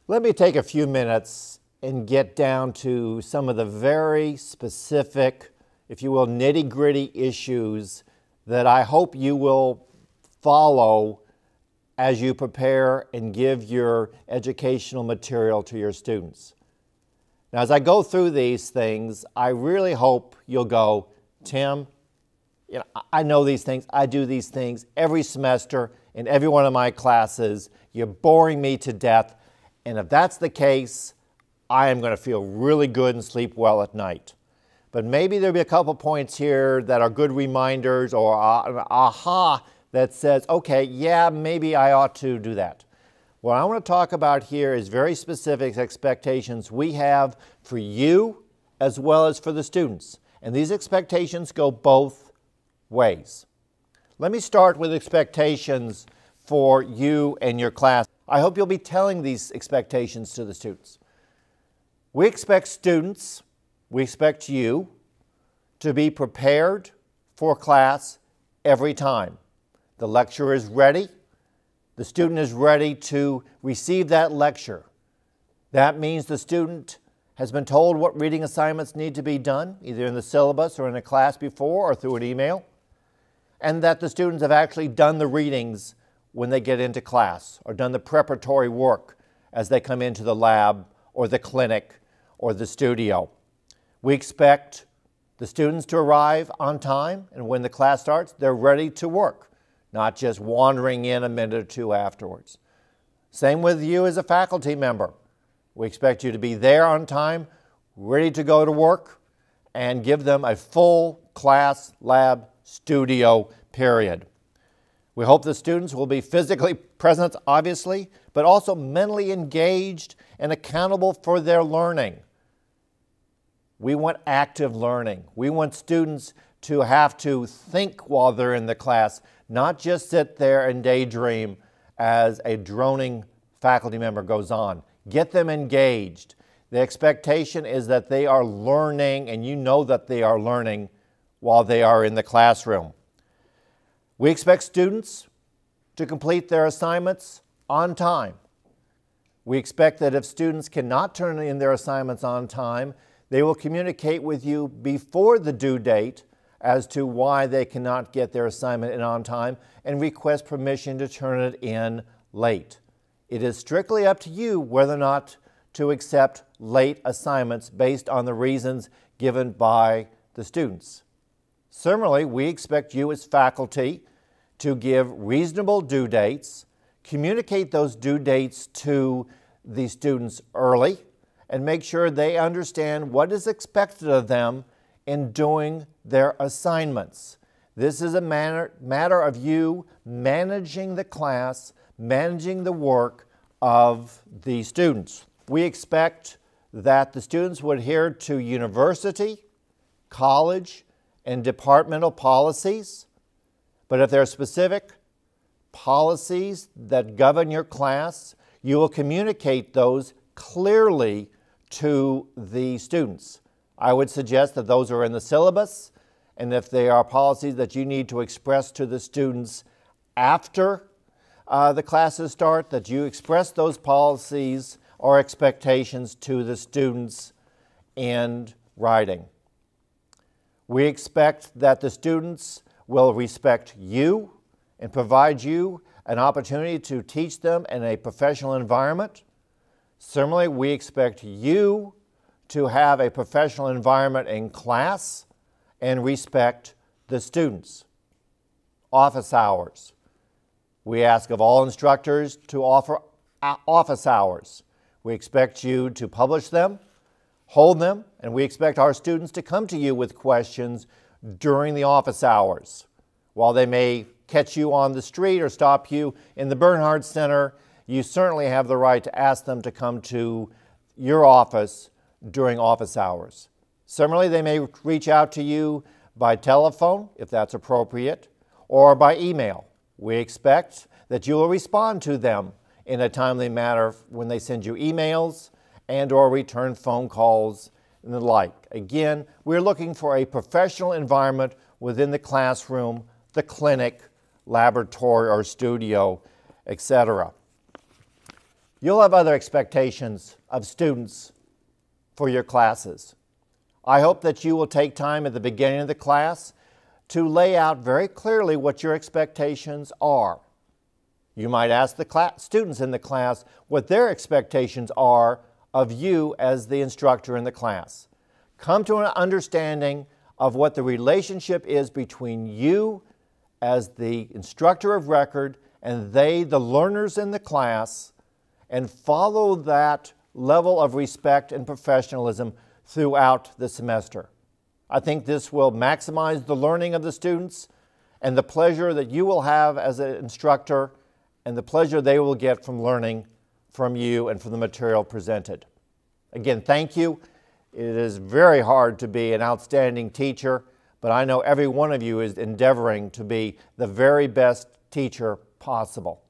Let me take a few minutes and get down to some of the very specific, if you will, nitty-gritty issues that I hope you will follow as you prepare and give your educational material to your students. Now, as I go through these things, I really hope you'll go, Tim, I know these things, I do these things every semester in every one of my classes. You're boring me to death. And if that's the case, I am going to feel really good and sleep well at night. But maybe there'll be a couple points here that are good reminders or an aha that says, okay, yeah, maybe I ought to do that. What I want to talk about here is very specific expectations we have for you as well as for the students. And these expectations go both ways. Let me start with expectations for you and your class. I hope you'll be telling these expectations to the students. We expect students, we expect you to be prepared for class every time. The lecturer is ready. The student is ready to receive that lecture. That means the student has been told what reading assignments need to be done, either in the syllabus or in a class before or through an email, and that the students have actually done the readings when they get into class or done the preparatory work as they come into the lab or the clinic or the studio. We expect the students to arrive on time, and when the class starts, they're ready to work, not just wandering in a minute or two afterwards. Same with you as a faculty member. We expect you to be there on time, ready to go to work, and give them a full class, lab, studio period. We hope the students will be physically present, obviously, but also mentally engaged and accountable for their learning. We want active learning. We want students to have to think while they're in the class, not just sit there and daydream as a droning faculty member goes on. Get them engaged. The expectation is that they are learning, and you know that they are learning while they are in the classroom. We expect students to complete their assignments on time. We expect that if students cannot turn in their assignments on time, they will communicate with you before the due date as to why they cannot get their assignment in on time and request permission to turn it in late. It is strictly up to you whether or not to accept late assignments based on the reasons given by the students. Similarly, we expect you as faculty to give reasonable due dates, communicate those due dates to the students early, and make sure they understand what is expected of them in doing their assignments. This is a matter of you managing the class, managing the work of the students. We expect that the students would adhere to university, college, and departmental policies, but if there are specific policies that govern your class, you will communicate those clearly to the students. I would suggest that those are in the syllabus, and if they are policies that you need to express to the students after the classes start, that you express those policies or expectations to the students in writing. We expect that the students will respect you and provide you an opportunity to teach them in a professional environment. Similarly, we expect you to have a professional environment in class and respect the students. Office hours. We ask of all instructors to offer office hours. We expect you to publish them, hold them, and we expect our students to come to you with questions during the office hours. While they may catch you on the street or stop you in the Bernhard Center, you certainly have the right to ask them to come to your office during office hours. Similarly, they may reach out to you by telephone, if that's appropriate, or by email. We expect that you will respond to them in a timely manner when they send you emails and or return phone calls and the like. Again, we're looking for a professional environment within the classroom, the clinic, laboratory, or studio, etc. You'll have other expectations of students for your classes. I hope that you will take time at the beginning of the class to lay out very clearly what your expectations are. You might ask the students in the class what their expectations are of you as the instructor in the class. Come to an understanding of what the relationship is between you as the instructor of record and they, the learners in the class, and follow that level of respect and professionalism throughout the semester. I think this will maximize the learning of the students and the pleasure that you will have as an instructor and the pleasure they will get from learning from you and from the material presented. Again, thank you. It is very hard to be an outstanding teacher, but I know every one of you is endeavoring to be the very best teacher possible.